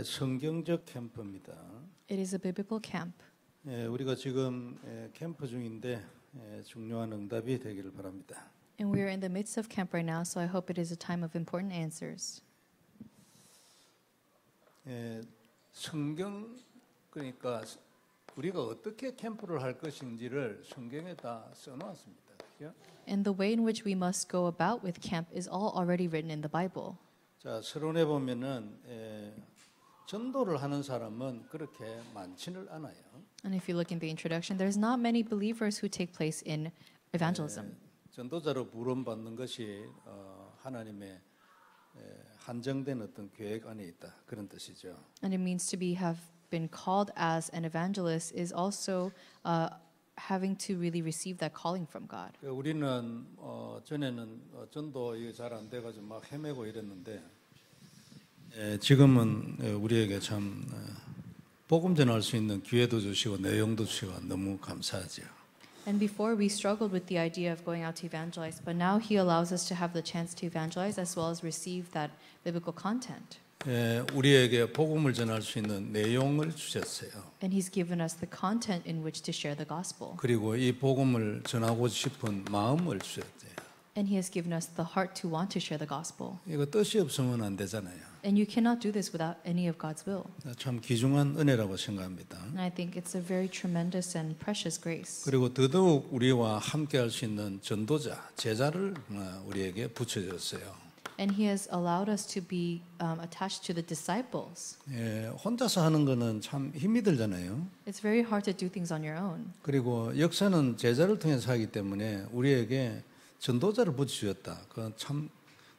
성경적 캠프입니다. It is a biblical camp. 우리가 지금 캠프 중인데 중요한 응답이 되기를 바랍니다. And we are in the midst of camp right now, so I hope it is a time of important answers. 성경 그러니까 우리가 어떻게 캠프를 할 것인지를 성경에 다 써놓았습니다. 그렇죠? And the way in which we must go about with camp is all already written in the Bible. 자, 서론에 보면은 전도를 하는 사람은 그렇게 많지는 않아요. And if you look in the introduction, there's not many believers who take place in evangelism. 전도자로 부름받는 것이 하나님의 한정된 어떤 계획 안에 있다 그런 뜻이죠. And it means to have been called as an evangelist is also having to really receive that calling from God. 우리는 전에는 전도 잘 안 돼가지고 막 헤매고 이랬는데 지금은 우리에게 참 복음 전할 수 있는 기회도 주시고 내용도 주시고 너무 감사하죠. And before we struggled with the idea of going out to evangelize, but now He allows us to have the chance to evangelize as well as receive that biblical content. 우리에게 복음을 전할 수 있는 내용을 주셨어요. And He's given us the content in which to share the gospel. 그리고 이 복음을 전하고 싶은 마음을 주셨어요. And He has given us the heart to want to share the gospel. 이거 뜻이 없으면 안 되잖아요. And you cannot do this without any of God's will. 참 귀중한 은혜라고 생각합니다. And I think it's a very tremendous and precious grace. 그리고 더더욱 우리와 함께할 수 있는 전도자, 제자를 우리에게 붙여줬어요. And He has allowed us to be attached to the disciples. 혼자서 하는 거는 참 힘이 들잖아요. It's very hard to do things on your own. 그리고 역사는 제자를 통해서 하기 때문에 우리에게 전도자를 붙여주었다. 그건 참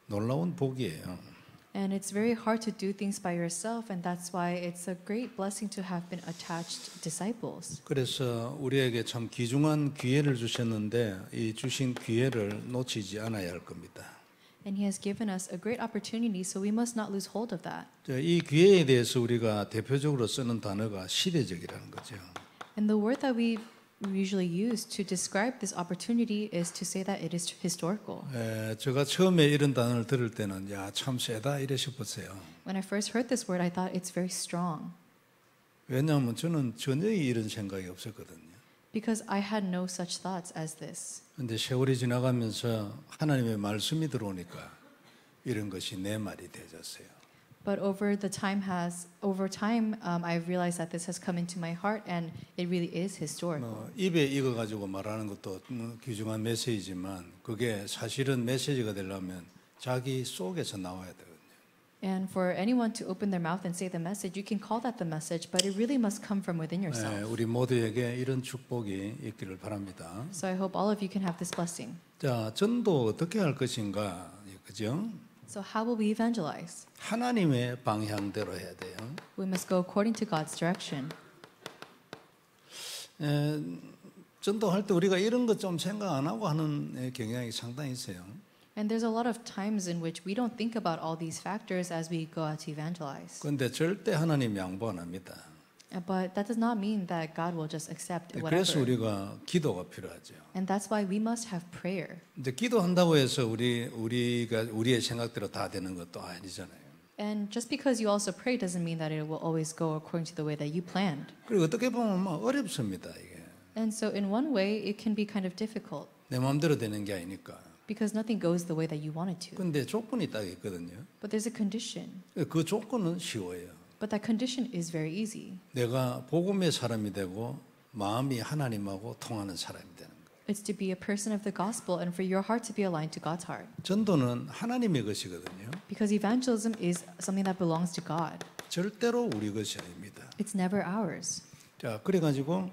놀라운 복이에요. And it's very hard to do things by yourself, and that's why it's a great blessing to have been attached disciples. 그래서 우리에게 참 귀중한 기회를 주셨는데 이 주신 기회를 놓치지 않아야 할 겁니다. And He has given us a great opportunity, so we must not lose hold of that. 이 기회에 대해서 우리가 대표적으로 쓰는 단어가 시대적이라는 거죠. And the word that we usually use to describe this opportunity is to say that it is historical. 제가 처음에 이런 단어를 들을 때는 야, 참 세다 이래 싶었어요. When I first heard this word, I thought it's very strong. 왜냐하면 저는 전혀 이런 생각이 없었거든요. Because I had no such thoughts as this. 근데 세월이 지나가면서 하나님의 말씀이 들어오니까 이런 것이 내 말이 되졌어요. But over time, I've realized that this has come into my heart, and it really is historical. 입에 익어 가지고 말하는 것도 귀중한 메시지지만 그게 사실은 메시지가 되려면 자기 속에서 나와야 되거든요. And for anyone to open their mouth and say the message, you can call that the message, but it really must come from within yourself. 우리 모두에게 이런 축복이 있기를 바랍니다. So I hope all of you can have this blessing. 자, 전도 어떻게 할 것인가, 그죠? So how will we evangelize? 하나님의 방향대로 해야 돼요. We must go according to God's direction. 전도할 때 우리가 이런 것 좀 생각 안 하고 하는 경향이 상당히 있어요. And there's a lot of times in which we don't think about all these factors as we go out to evangelize. 그런데 절대 하나님 양보 안 합니다. But that does not mean that God will just accept 그래서 whatever. 우리가 기도가 필요하죠. And that's why we must have prayer. 근데 기도한다고 해서 우리가 우리의 생각대로 다 되는 것도 아니잖아요. And just because you also pray doesn't mean that it will always go according to the way that you planned. 그리고 어떻게 보면 막 어렵습니다, 이게. And so in one way, it can be kind of difficult 내 마음대로 되는 게 아니니까. because nothing goes the way that you want it to. 근데 조건이 딱 있거든요. But there's a condition. 그 조건은 쉬워요. But that condition is very easy. 내가 복음의 사람이 되고 마음이 하나님하고 통하는 사람이 되는 거예요. It's to be a person of the gospel and for your heart to be aligned to God's heart. 전도는 하나님의 것이거든요. Because evangelism is something that belongs to God. 절대로 우리 것이 아닙니다. It's never ours. 자, 그래가지고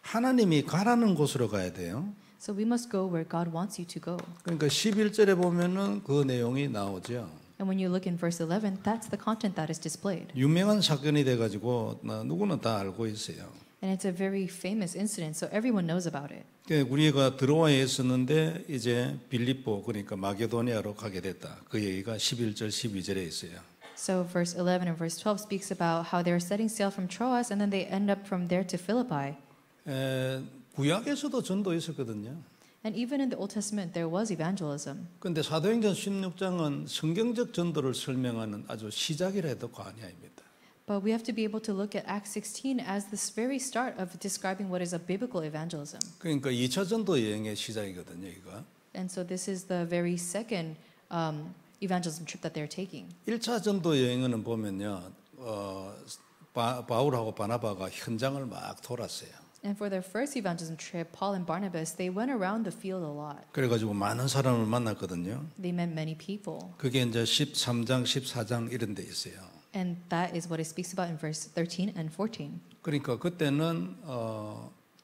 하나님이 가라는 곳으로 가야 돼요. So we must go where God wants you to go. 그러니까 11절에 보면은 그 내용이 나오죠. And when you look in verse 11, that's the content that is displayed. 유명한 사건이 돼가지고 누구나 다 알고 있어요. And it's a very famous incident, so everyone knows about it. 우리가 드로아에 있었는데 이제 빌립보 그러니까 마게도니아로 가게 됐다. 그 얘기가 11절 12절에 있어요. So verse 11 and verse 12 speaks about how they were setting sail from Troas and then they end up from there to Philippi. 구약에서도 전도 있었거든요. And even in the Old Testament, there was evangelism. 그런데 사도행전 16장은 성경적 전도를 설명하는 아주 시작이라 해도 과언이 아닙니다. But we have to be able to look at Acts 16 as this very start of describing what is a biblical evangelism. 그러니까 2차 전도 여행의 시작이거든요, 이거. And so this is the very second evangelism trip that they're taking. 1차 전도 여행은 보면요, 바울하고 바나바가 현장을 막 돌았어요. And for their first evangelism trip, Paul and Barnabas, they went around the field a lot. 그래가지고 많은 사람을 만났거든요. They met many people. 그게 이제 13장, 14장 이런 데 있어요. And that is what it speaks about in verse 13 and 14. 그러니까 그때는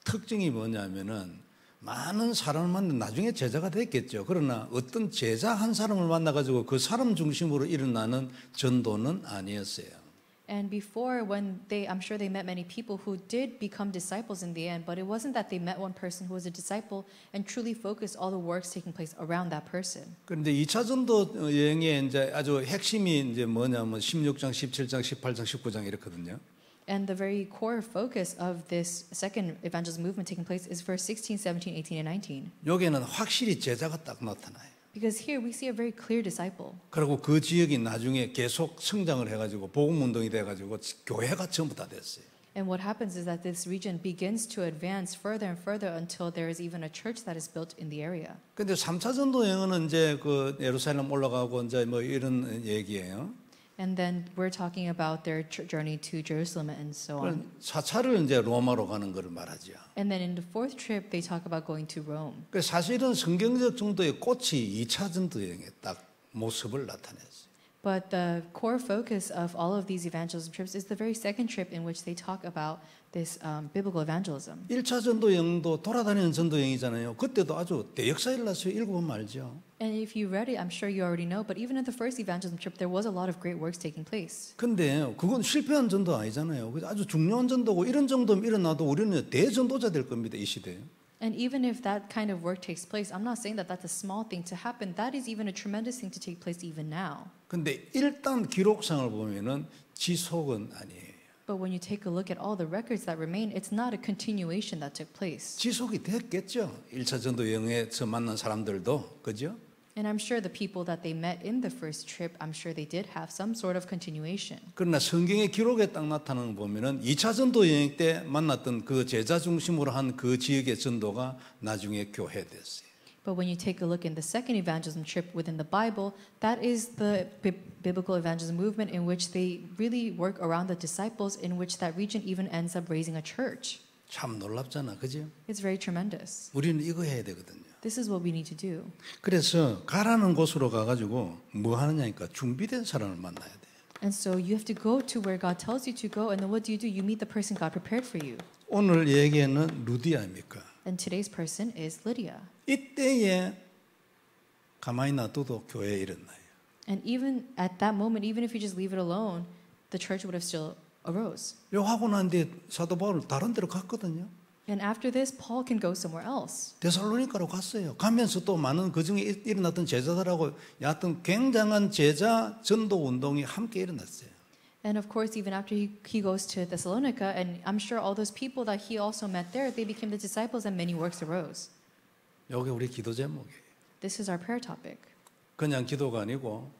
특징이 뭐냐면은 많은 사람을 만나 나중에 제자가 됐겠죠. 그러나 어떤 제자 한 사람을 만나가지고 그 사람 중심으로 일어나는 전도는 아니었어요. And before, when I'm sure they met many people who did become disciples in the end, but it wasn't that they met one person who was a disciple and truly focused all the works taking place around that person. 그런데 2차 전도 여행의 이제 아주 핵심이 이제 뭐냐면 16장, 17장, 18장, 19장 이렇거든요. And the very core focus of this second evangelism movement taking place is verse 16, 17, 18, and 19. 여기는 확실히 제자가 딱 나타나요. Because here we see a very clear disciple. 그리고 그 지역이 나중에 계속 성장을 해가지고 복음 운동이 돼가지고 교회가 전부 다 됐어요. And what happens is that this region begins to advance further and further until there is even a church that is built in the area. 근데 3차 전도 여행은 이제 그 예루살렘 올라가고 이제 뭐 이런 얘기예요. And then we're talking about their journey to Jerusalem and so on. 4차를 이제 로마로 가는 것을 말하죠. And then in the fourth trip, they talk about going to Rome. 그 사실은 성경적 정도의 꽃이 2차 전도 여행에 딱 모습을 나타냈어요. But the core focus of all of these evangelism trips is the very second trip in which they talk about this biblical evangelism. 1차 전도 여행도 돌아다니는 전도 여행이잖아요. 그때도 아주 대역사를 났어요. 읽어보면 알죠. And if you read it, I'm sure you already know, but even in the first evangelism trip, there was a lot of great works taking place. 근데 그건 실패한 전도 아니잖아요. 그래서 아주 중요한 전도고 이런 정도면 일어나도 우리는 대전도자 될 겁니다. 이 시대에. And even if that kind of work takes place, I'm not saying that that's a small thing to happen. That is even a tremendous thing to take place even now. 근데 일단 기록상을 보면은 지속은 아니에요. But when you take a look at all the records that remain, it's not a continuation that took place. 지속이 됐겠죠. 1차 전도 여행에서 만난 사람들도. 그죠? And I'm sure the people that they met in the first trip, I'm sure they did have some sort of continuation. 그러나 성경의 기록에 딱 나타나는 거 보면은 2차 전도 여행 때 만났던 그 제자 중심으로 한 그 지역의 전도가 나중에 교회 됐어요. But when you take a look in the second evangelism trip within the Bible, that is the biblical evangelism movement in which they really work around the disciples, in which that region even ends up raising a church. 참 놀랍잖아. 그죠? It's very tremendous. 우리는 이거 해야 되거든요. This is what we need to do. 그래서 가라는 곳으로 가가지고 뭐 하느냐니까 준비된 사람을 만나야 돼. And so you have to go to where God tells you to go, and then what do? You meet the person God prepared for you. 오늘 얘기는 루디아입니까? And today's person is Lydia. 이때에 가만히 놔둬도 교회에 일어나요. And even at that moment, even if you just leave it alone, the church would have still arose. 요 하고 난 뒤에 사도 바울 다른 데로 갔거든요. And after this, Paul can go somewhere else. 데살로니가로 갔어요. 가면서 또 많은 그중에 일어났던 제자들하고 여하튼 굉장한 제자 전도 운동이 함께 일어났어요. And of course, even after he goes to Thessalonica, and I'm sure all those people that he also met there, they became the disciples and many works arose. 여기 우리 기도 제목이에요. This is our prayer topic. 그냥 기도가 아니고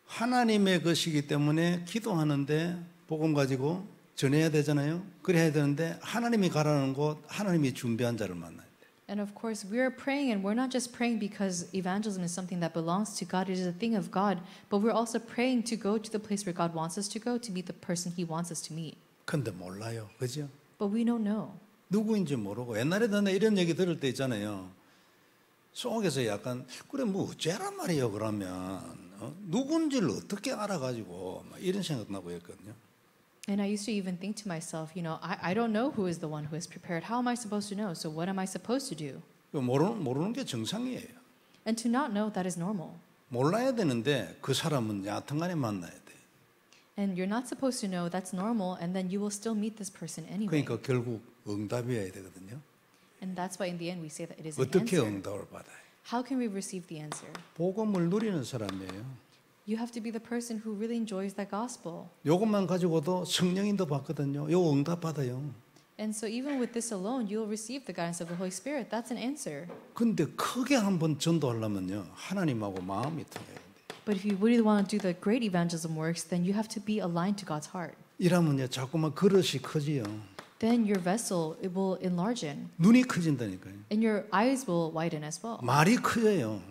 하나님의 것이기 때문에 기도하는데 복음 가지고 전해야 되잖아요. 그래야 되는데 하나님이 가라는 곳, 하나님이 준비한 자를 만나야 돼. And of course, we are praying, and we're not just praying because evangelism is something that belongs to God, it is a thing of God, but we're also praying to go to the place where God wants us to go to meet the person He wants us to meet. 근데 몰라요. 그죠? But we don't know. 누구인지 모르고 옛날에도 나 이런 얘기 들을 때 있잖아요. 속에서 약간 그래 뭐 어째란 말이에요 그러면 누군지를 어떻게 알아가지고 막 이런 생각 나고 했거든요. And I used to even think to myself, I don't know who is the one who is prepared. How am I supposed to know? So what am I supposed to do? 모르는 게 정상이에요. And to not know, that is normal. 몰라야 되는데 그 사람은 여하튼간에 만나야 돼. And you're not supposed to know, that's normal, and then you will still meet this person anyway. 그러니까 결국 응답이어야 되거든요. And that's why in the end we say that it is an 어떻게 answer. 응답을 받아요? How can we receive the answer? 복음을 누리는 사람이에요. You have to be the person who really enjoys that gospel. 이것만 가지고도 성령인도 받거든요. 요 응답 받아요. And so even with this alone, you'll receive the guidance of the Holy Spirit. That's an answer. 근데 크게 한번 전도하려면요. 하나님하고 마음이 통해야 돼. But if you really want to do the great evangelism works, then you have to be aligned to God's heart. 이러면요 자꾸만 그릇이 커지요. Then your vessel, it will enlarge in, 눈이 커진다니까요. and your eyes will widen as well. 말이 커져요.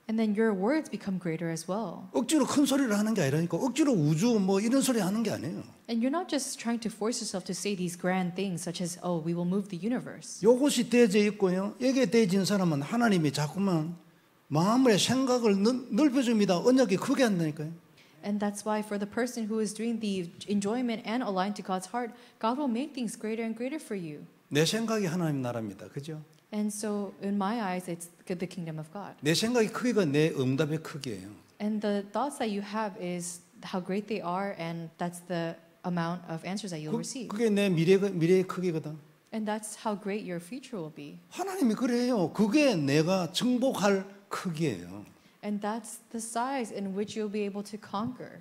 And then your words become greater as well. 억지로 큰 소리를 하는 게 아니라니까. 억지로 우주 뭐 이런 소리 하는 게 아니에요. And you're not just trying to force yourself to say these grand things such as, oh, we will move the universe. 요것이 되어져 있고요. 여기에 되어진 사람은 하나님이 자꾸만 마음의 생각을 넓혀줍니다. 언약이 크게 한다니까요. And that's why for the person who is doing the enjoyment and aligned to God's heart, God will make things greater and greater for you. 내 생각이 하나님 나라입니다. 그죠? And so in my eyes, it's the kingdom of God. 내 생각이 크기가 내 응답의 크기예요. And the thoughts that you have is how great they are, and that's the amount of answers that you'll receive. 그게 내 미래의 크기거든. And that's how great your future will be. 하나님이 그래요. 그게 내가 정복할 크기예요. And that's the size in which you'll be able to conquer.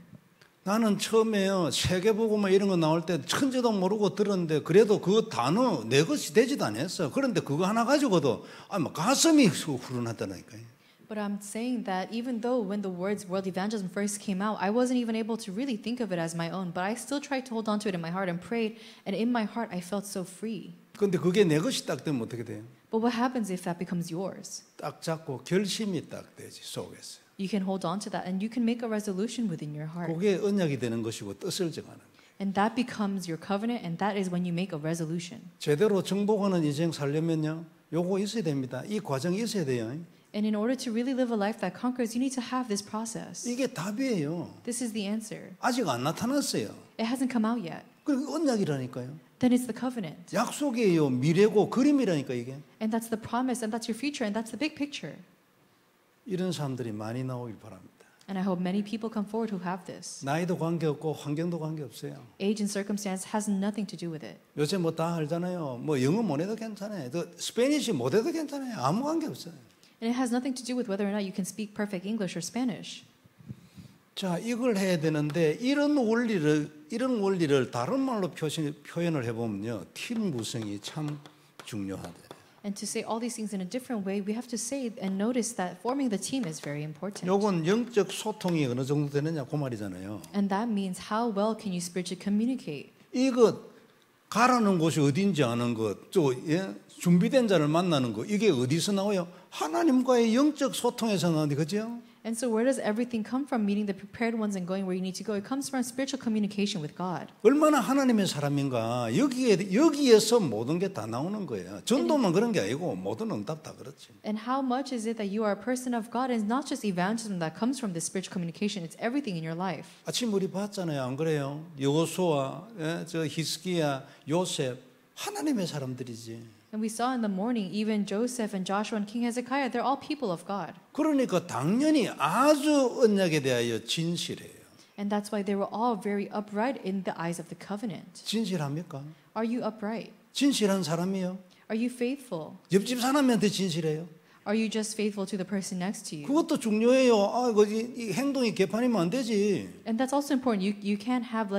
나는 처음에요 세계보고만 이런 거 나올 때 천지도 모르고 들었는데 그래도 그 단어 내 것이 되지도 않았어. 그런데 그거 하나 가지고도 뭐 가슴이 후련하더라니까요. But I'm saying that even though when the words world evangelism first came out, I wasn't even able to really think of it as my own, but I still tried to hold on to it in my heart and prayed, and in my heart I felt so free. 그런데 그게 내 것이 딱 되면 어떻게 돼요? But what happens if that becomes yours? 딱 잡고 결심이 딱 되지 속에서. You can hold on to that and you can make a resolution within your heart. 그게 언약이 되는 것이고 뜻을 정하는 거예요. And that becomes your covenant, and that is when you make a resolution. 제대로 정복하는 인생 살려면요 요거 있어야 됩니다. 이 과정이 있어야 돼요. And in order to really live a life that conquers, you need to have this process. 이게 답이에요. This is the answer. 아직 안 나타났어요. It hasn't come out yet. 그리고 언약이라니까요. Then it's the covenant. 약속이에요. 미래고 그림이라니까 이게. And that's the promise, and that's your future, and that's the big picture. 이런 사람들이 많이 나오길 바랍니다. And I hope many people come forward who have this. 나이도 관계없고 환경도 관계없어요. Age and circumstance has nothing to do with it. 요새 뭐 다 알잖아요. 뭐 영어 못해도 괜찮아요. 스페니시 못해도 괜찮아요. 아무 관계없어요. And it has nothing to do with whether or not you can speak perfect English or Spanish. 자, 이걸 해야 되는데 이런 원리를 다른 말로 표현을 해보면요. 팀 구성이 참 중요하다. And to say all these things in a different way, we have to say and notice that forming the team is very important. 요건 영적 소통이 어느 정도 되느냐 그 말이잖아요. And that means how well can you spiritually communicate? 이것 가라는 곳이 어딘지 아는 것, 또 준비된 자를 만나는 것, 이게 어디서 나와요? 하나님과의 영적 소통에서 나오는데 그죠? And so where does everything come from? Meeting the prepared ones and going where you need to go. It comes from spiritual communication with God. 얼마나 하나님의 사람인가. 여기에서 모든 게 다 나오는 거예요. 전도만 그런 게 아니고 모든 응답 다 그렇지. And how much is it that you are a person of God? And it's not just evangelism that comes from this spiritual communication. It's everything in your life. 아침 우리 봤잖아요. 안 그래요? 여호수아, 저 히스기야, 요셉 하나님의 사람들이지. And we saw in the morning, even Joseph and Joshua and King Hezekiah, they're all people of God. 그러니까 당연히 아주 언약에 대하여 진실해요. And that's why they were all very upright in the eyes of the covenant. 진실합니까? Are you upright? 진실한 사람이요? Are you faithful? 옆집 사람한테 진실해요? Are you just faithful to the person next to you? 그것도 중요해요. 이 행동이 개판이면 안 되지. And that's also important. You can't have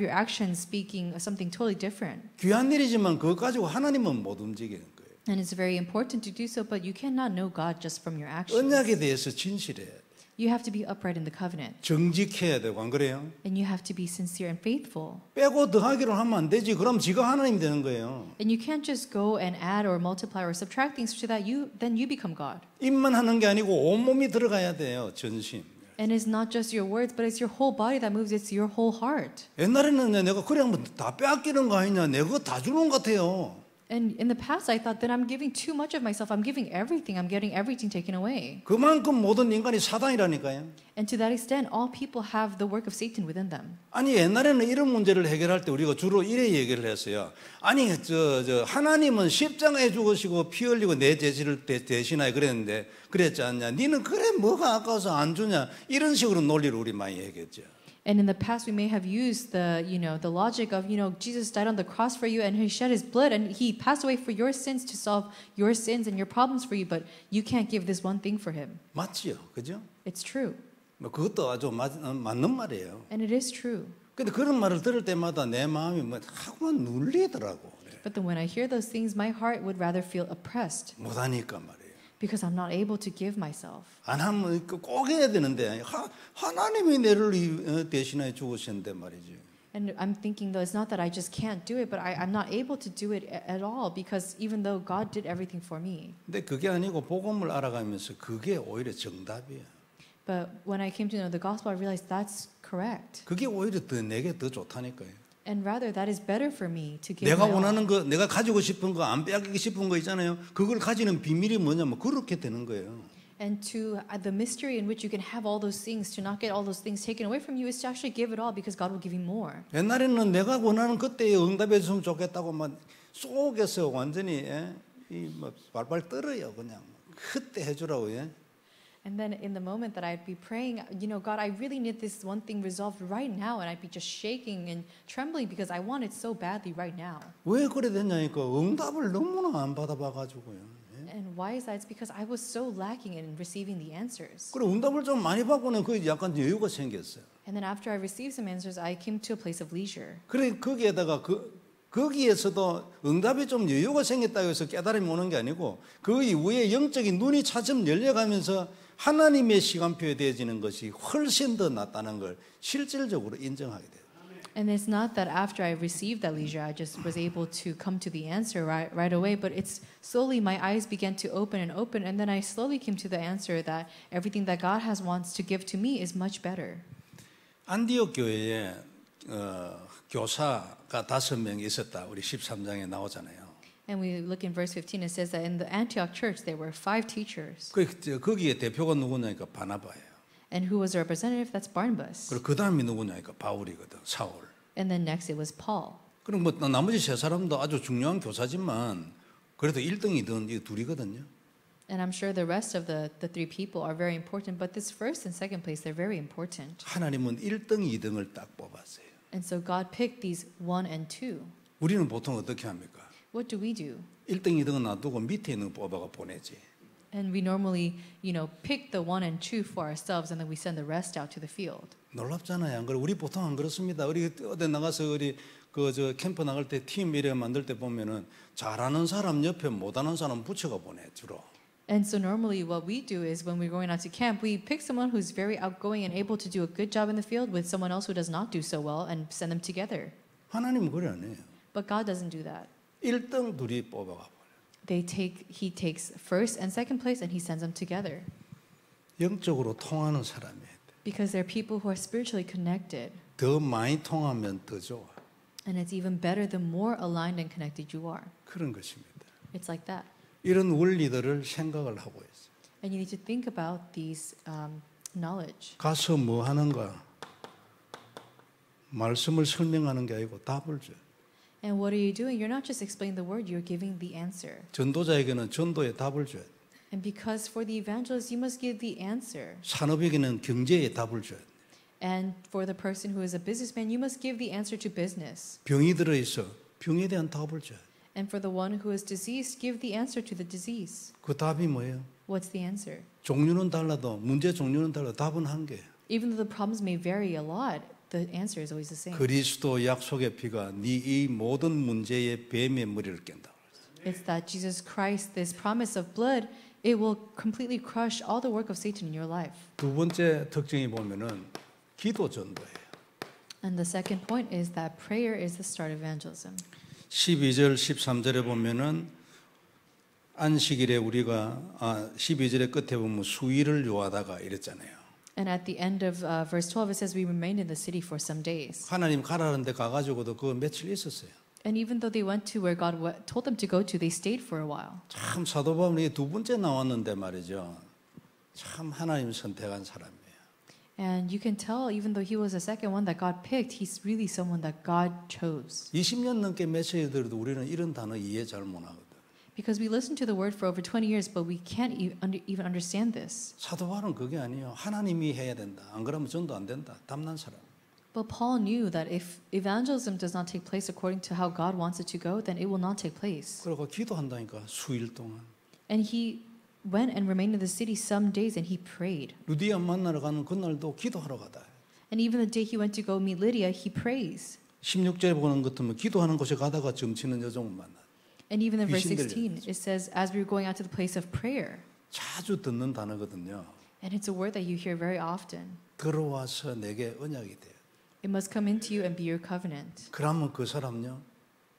your actions speaking something totally different. 귀한 일이지만 그거 가지고 하나님은 못 움직이는 거예요. And it's very important to do so, but you cannot know God just from your actions. 언약에 대해서 진실해야 돼. You have to be upright in the covenant. 정직해야 되고 안 그래요? And you have to be sincere and faithful. 빼고 더하기로 하면 안 되지. 그럼 지가 하나님 되는 거예요. And you can't just go and add or multiply or subtract things so that then you become God. 입만 하는 게 아니고 온몸이 들어가야 돼요. 전심. And it's not just your words, but it's your whole body that moves. It's your whole heart. 옛날에는 내가 그래 하면 다 빼앗기는 거 아니냐. 내가 다 주는 것 같아요. And in the past, I thought that I'm giving too much of myself. I'm giving everything. I'm getting everything taken away. 그만큼 모든 인간이 사단이라니까요. And to that extent, all people have the work of Satan within them. 아니 옛날에는 이런 문제를 해결할 때 우리가 주로 이래 얘기를 했어요. 아니 하나님은 십자가에 죽으시고 피 흘리고 내 죄를 대신하여 그랬는데 그랬지 않냐. 니는 그래 뭐가 아까워서 안 주냐. 이런 식으로 논리를 우리 많이 얘기했죠. And in the past, we may have used the logic of, Jesus died on the cross for you and he shed his blood and he passed away for your sins to solve your sins and your problems for you, but you can't give this one thing for him. 맞지요, 그죠? It's true. 뭐 그것도 아주 맞는 말이에요. And it is true. 근데 그런 말을 들을 때마다 내 마음이 뭐 하고만 눌리더라고. But then when I hear those things, my heart would rather feel oppressed 못하니까 말이에요. Because I'm not able to give myself. 안 하면 꼭 해야 되는데 하나님이 나를 대신해 죽으셨는데 말이지. And I'm thinking though, it's not that I just can't do it, but I'm not able to do it at all because even though God did everything for me. 근데 그게 아니고 복음을 알아가면서 그게 오히려 정답이야. But when I came to know the gospel, I realized that's correct. 그게 오히려 내게 더 좋다니까요. And rather, that is better for me to give 내가 my all. 원하는 거, 내가 가지고 싶은 거, 안 빼앗기고 싶은 거 있잖아요. 그걸 가지는 비밀이 뭐냐면 그렇게 되는 거예요. And to the mystery in which you can have all those things, to not get all those things taken away from you, is to actually give it all because God will give you more. 옛날에는 내가 원하는 그때에 응답해 줬으면 좋겠다고 막 속에서 완전히 뭐 발발 떨어요 그냥. 그때 해주라고. And then in the moment that I'd be praying, God, I really need this one thing resolved right now. And I'd be just shaking and trembling because I want it so badly right now. 왜 그래 됐냐니까 응답을 너무나 안 받아봐가지고요. And why is that? It's because I was so lacking in receiving the answers. 그래 응답을 좀 많이 받고는 그 약간 여유가 생겼어요. And then after I received some answers, I came to a place of leisure. 그래 거기에다가 거기에서도 응답이 좀 여유가 생겼다고 해서 깨달음이 오는 게 아니고 그 이후에 영적인 눈이 차츰 열려가면서 하나님의 시간표에 되어지는 것이 훨씬 더 낫다는 걸 실질적으로 인정하게 돼요. And it's not that after I received that leisure, I just was able to come to the answer right away, but it's slowly my eyes began to open, and then I slowly came to the answer that everything that God wants to give to me is much better. 안디옥 교회에 교사가 5명 있었다. 우리 13장에 나오잖아요. And we look in verse 15, it says that in the Antioch church there were 5 teachers. 거기에 대표가 누구냐니까 바나바예요. And who was the representative? That's Barnabas. 그리고 그 다음이 누구냐니까 바울이거든. 사울. And then next it was Paul. 그럼 뭐 나머지 3사람도 아주 중요한 교사지만 그래도 1등, 2등 이 둘이거든요. And I'm sure the rest of the 3 people are very important, but this first and second place, they're very important. 하나님은 1등, 2등을 딱 뽑았어요. And so God picked these 1 and 2. 우리는 보통 어떻게 합니까? What do we do? 1등, 2등은 놔두고 밑에 있는 거 뽑아가 보내지. And we normally, pick the 1 and 2 for ourselves, and then we send the rest out to the field. 놀랍잖아요. 안 그래? 우리 보통 안 그렇습니다. 우리 어디 나가서 우리 캠프 나갈 때 팀 이래 만들 때 보면은 잘하는 사람 옆에 못하는 사람 붙여가 보내 주로. And so normally what we do is when we're going out to camp, we pick someone who's very outgoing and able to do a good job in the field with someone else who does not do so well and send them together. 하나님은 그래 안 해요. But God doesn't do that. 1등 둘이 뽑아가 버려. He takes first and second place and he sends them together. 영적으로 통하는 사람이에요. Because they're people who are spiritually connected. 더 많이 통하면 더 좋아. And it's even better the more aligned and connected you are. 그런 것입니다. It's like that. 이런 원리들을 생각을 하고 있어요. And you need to think about these knowledge. 가서 뭐 하는가? 말씀을 설명하는 게 아니고 답을 줘요. And what are you doing? You're not just explaining the word, you're giving the answer. 전도자에게는 전도의 답을 줘요. And because for the evangelist, you must give the answer. 산업에게는 경제의 답을 줘요. And for the person who is a businessman, you must give the answer to business. 병이 들어있어. 병에 대한 답을 줘요. And for the one who is diseased, give the answer to the disease. 그 답이 뭐예요? What's the answer? 종류는 달라도 문제 종류는 달라도 답은 한 개예요. Even though the problems may vary a lot, the answer is always the same. 그리스도 약속의 피가 네 이 모든 문제의 뱀의 머리를 깬다. It's that Jesus Christ, this promise of blood, it will completely crush all the work of Satan in your life. 두 번째 특징이 보면은 기도 전도예요. And the second point is that prayer is the start of evangelism. 12절 13절에 보면은 안식일에 우리가 12절의 끝에 보면 수일을 요하다가 이랬잖아요. And at the end of verse 12 it says we remained in the city for some days. 하나님 가라는 데 가가지고도 그 며칠 있었어요. And even though they went to where God told them to go to, they stayed for a while. 참 사도 바울이 두 번째 나왔는데 말이죠. 참 하나님 선택한 사람이에요. And you can tell, even though he was the second one that God picked, he's really someone that God chose. 20년 넘게 메시지 들어도 우리는 이런 단어 이해 잘 못하거든. Because we listen to the word for over 20 years, but we can't even understand this. 사도 바울은 그게 아니에요. 하나님이 해야 된다. 안 그러면 전도 안 된다. 담난 사람. But Paul knew that if evangelism does not take place according to how God wants it to go, then it will not take place. 그리고 기도한다니까 수일 동안. And he went and remained in the city some days and he prayed. 루디아 만나러 가는 그날도 기도하러 가다. And even the day he went to go meet Lydia, he prays. 16절에 보는 것 같으면 기도하는 곳에 가다가 점치는 여종을 만나. And even in verse 귀신 16, it says, as we were going out to the place of prayer. 자주 듣는 단어거든요. And it's a word that you hear very often. 들어와서 내게 언약이 돼요. It must come into you and be your covenant. 그러면 그 사람요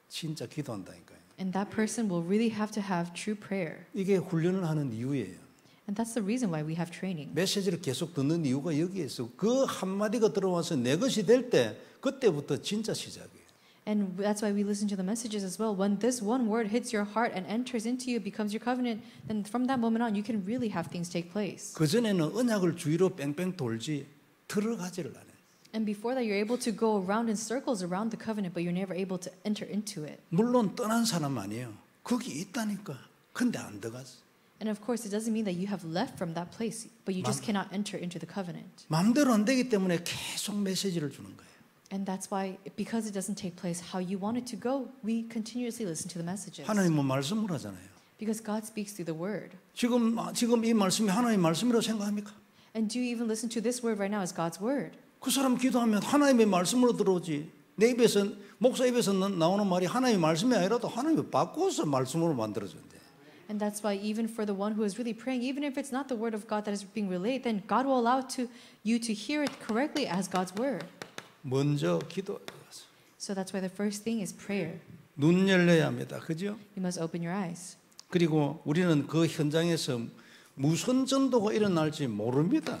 진짜 기도한다니까요. And that person will really have to have true prayer. 이게 훈련을 하는 이유예요. And that's the reason why we have training. 메시지를 계속 듣는 이유가 여기에 있어. 그 한마디가 들어와서 내 것이 될 때 그때부터 진짜 시작이에요. And that's why we listen to the messages as well. When this one word hits your heart and enters into you, becomes your covenant, then from that moment on, you can really have things take place. 그전에는 언약을 주위로 뺑뺑 돌지 들어가지를 않아요. And before that, you're able to go around in circles around the covenant, but you're never able to enter into it. 물론 떠난 사람 아니에요. 거기 있다니까. 근데 안 들어가서. And of course, it doesn't mean that you have left from that place, but you just cannot enter into the covenant. 마음대로 안 되기 때문에 계속 메시지를 주는 거예요. And that's why, because it doesn't take place how you want it to go, we continuously listen to the messages. 하나님은 말씀을 하잖아요. Because God speaks through the word. 지금 이 말씀이 하나님의 말씀이라고 생각합니까? And do you even listen to this word right now as God's word? 그 사람 기도하면 하나님의 말씀으로 들어오지. 내 입에서 목사 입에서 나오는 말이 하나님의 말씀이 아니라도 하나님이 바꿔서 말씀으로 만들어준대. And that's why even for the one who is really praying, even if it's not the word of God that is being relayed, then God will allow you to hear it correctly as God's word. 먼저 기도. So that's why the first thing is prayer. 눈 열려야 합니다. 그죠? You must open your eyes. 그리고 우리는 그 현장에서 무슨 전도가 일어날지 모릅니다.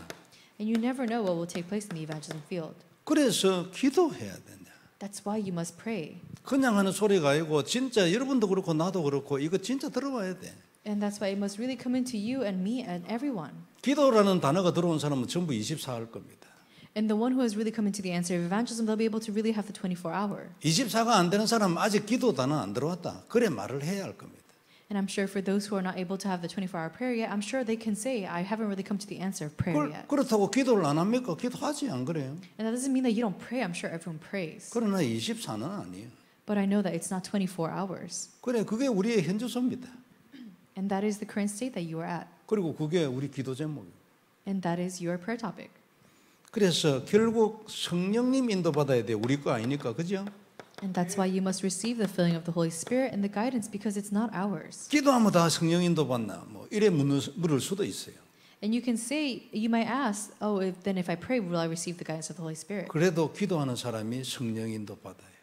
And you never know what will take place in the evangelism field. 그래서 기도해야 된다. That's why you must pray. 그냥 하는 소리가 아니고 진짜 여러분도 그렇고 나도 그렇고 이거 진짜 들어봐야 돼. And that's why it must really come into you and me and everyone. 기도라는 단어가 들어온 사람은 전부 24할 겁니다. And the one who has really come into the answer of evangelism, they'll be able to really have the 24 hour. 24가 안 되는 사람은 아직 기도 단어 안 들어왔다. 그래 말을 해야 할 겁니다. And I'm sure for those who are not able to have the 24-hour prayer yet, I'm sure they can say, I haven't really come to the answer of prayer yet. 그렇다고 기도를 안 합니까? 기도하지 안 그래요? And that doesn't mean that you don't pray. I'm sure everyone prays. 그러나 24는 아니에요. But I know that it's not 24 hours. 그래 그게 우리의 현주소입니다. And that is the current state that you are at. 그리고 그게 우리 기도 제목이에요. And that is your prayer topic. 그래서 결국 성령님 인도받아야 돼요. 우리 거 아니니까. 그죠? And that's why you must receive the filling of the Holy Spirit and the guidance because it's not ours. 기도하면 다 성령 인도받나? 뭐 이래 물을 수도 있어요. And you can say, you might ask, oh, then if I pray, will I receive the guidance of the Holy Spirit? 그래도 기도하는 사람이 성령 인도받아요.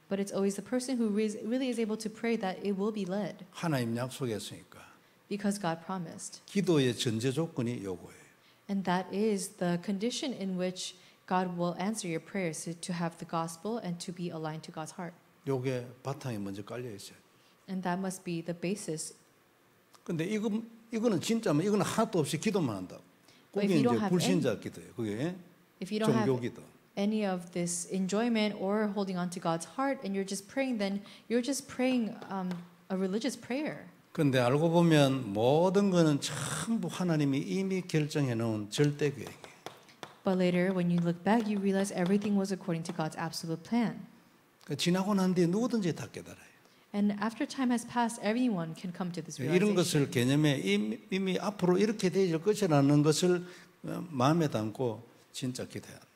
But it's always the person who really is able to pray that it will be led 하나님 약속했으니까. because God promised. 기도의 전제 조건이 요거예요. And that is the condition in which God will answer your prayers to have the gospel and to be aligned to God's heart. 요게 바탕에 먼저 깔려 있어요. And that must be the basis. 근데 이거는 진짜면 이거는 하나도 없이 기도만 한다. But 그게 if you don't 이제 have 불신자 기도예요. 그게 If you don't have 종교 기도. any of this enjoyment or holding on to God's heart and you're just praying, then you're just praying a religious prayer. 근데 알고 보면 모든 거는 전부 하나님이 이미 결정해 놓은 절대 계획이에요. But later, when you look back, you realize everything was according to God's absolute plan. 지나고 난 뒤에 누구든지 다 깨달아요. And after time has passed, everyone can come to this 이런 realization. 것을 개념에 이미 앞으로 이렇게 되질 것이라는 것을 마음에 담고 진짜 기도해야 한다.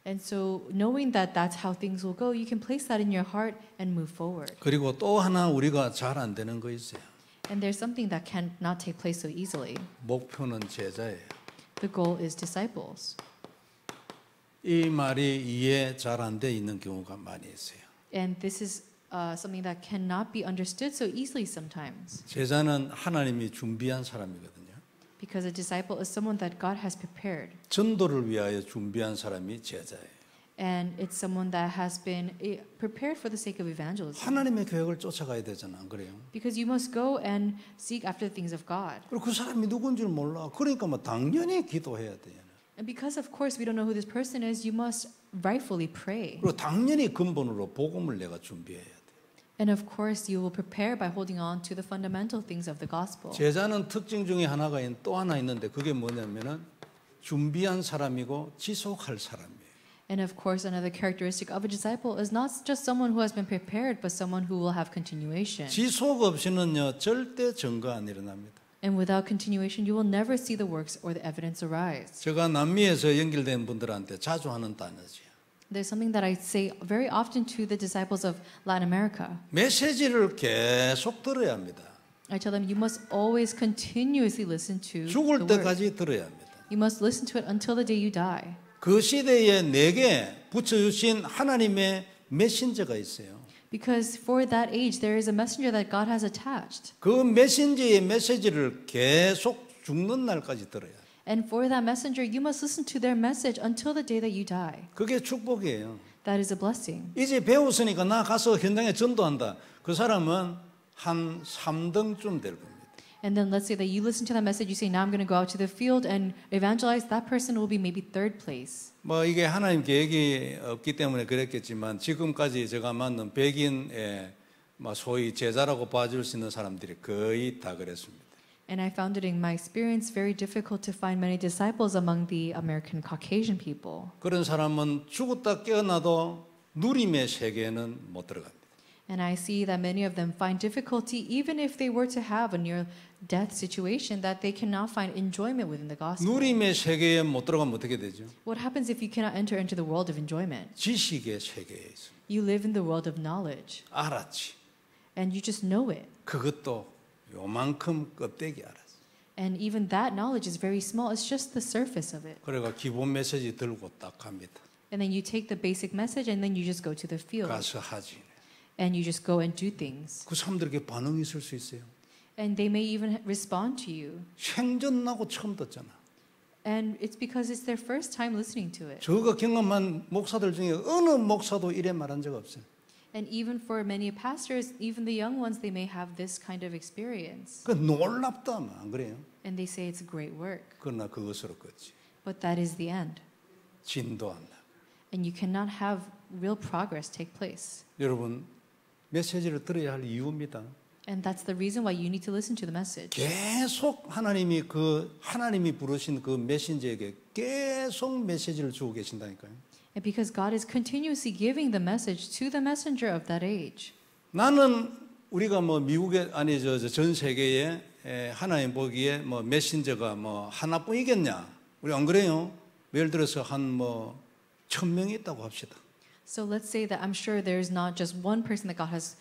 And so, knowing that that's how things will go, you can place that in your heart and move forward. 그리고 또 하나 우리가 잘 안 되는 거 있어요. And there's something that cannot take place so easily. 목표는 제자예요. The goal is disciples. 이 말이 이해 잘 안 돼 있는 경우가 많이 있어요. And this is something that cannot be understood so easily sometimes. 제자는 하나님이 준비한 사람이거든요. Because a disciple is someone that God has prepared. 전도를 위하여 준비한 사람이 제자예요. And it's someone that has been prepared for the sake of evangelism. 하나님의 계획을 쫓아가야 되잖아, 안 그래요? Because you must go and seek after the things of God. 그리고 그 사람이 누군지 몰라. 그러니까 뭐 당연히 기도해야 돼요. And because of course we don't know who this person is, you must rightfully pray. 그리고 당연히 근본으로 복음을 내가 준비해야 돼. And of course you will prepare by holding on to the fundamental things of the gospel. 제자는 특징 중에 또 하나 있는데 그게 뭐냐면은 준비한 사람이고 지속할 사람이에요. And of course another characteristic of a disciple is not just someone who has been prepared, but someone who will have continuation. 지속 없이는요 절대 증거 안 일어납니다. And without continuation, you will never see the works or the evidence arise. 제가 남미에서 연결된 분들한테 자주 하는 단어지요. There's something that I say very often to the disciples of Latin America. 메시지를 계속 들어야 합니다. I tell them you must always continuously listen to 죽을 the word. 때까지 들어야 합니다. You must listen to it until the day you die. 그 시대에 내게 붙여주신 하나님의 메신저가 있어요. Because for that age, there is a messenger that God has attached. 그 메신저의 메시지를 계속 죽는 날까지 들어야 해요. And for that messenger, you must listen to their message until the day that you die. 그게 축복이에요. That is a blessing. 이제 배웠으니까 나 가서 현장에 전도한다. 그 사람은 한 3등쯤 될 겁니다. And then let's say that you listen to that message, you say, now I'm going to go out to the field and evangelize. That person will be maybe third place. 뭐 이게 하나님 계획이 없기 때문에 그랬겠지만 지금까지 제가 만난 백인의 소위 제자라고 봐줄 수 있는 사람들이 거의 다 그랬습니다. And I found it in my experience very difficult to find many disciples among the American Caucasian people. 그런 사람은 죽었다 깨어나도 누림의 세계에는 못 들어갑니다. And I see that many of them find difficulty, even if they were to have a near-death situation, that they cannot find enjoyment within the gospel. 누림의 세계에 못 들어가면 어떻게 되죠? What happens if you cannot enter into the world of enjoyment? 지식의 세계에 있습니다. You live in the world of knowledge, 알았지. and you just know it. 그것도 요만큼 껍데기 알았어. And even that knowledge is very small. It's just the surface of it. 그래가 기본 메시지 들고 딱 갑니다. And then you take the basic message, and then you just go to the field, 가서 하지. and you just go and do things. 그 사람들에게 반응이 있을 수 있어요. And they may even respond to you. 생전나고 처음 듣잖아. And it's because it's their first time listening to it. 저가 경험한 목사들 중에 어느 목사도 이래 말한 적 없어요. And even for many pastors, even the young ones, they may have this kind of experience. 그 놀랍다, 안 그래요? And they say it's a great work. 그러나 그것으로 끝이. But that is the end. 진도한다. And you cannot have real progress take place. 여러분, 메시지를 들어야 할 이유입니다. And that's the reason why you need to listen to the message. 계속 하나님이 부르신 그 메신저에게 계속 메시지를 주고 계신다니까요. And because God is continuously giving the message to the messenger of that age. 나는 우리가 미국에 전 세계에 하나님 보기에 메신저가 하나뿐이겠냐? 우리 안 그래요? 예를 들어서 한 1,000명이 있다고 합시다. So let's say that I'm sure there's not just one person that God has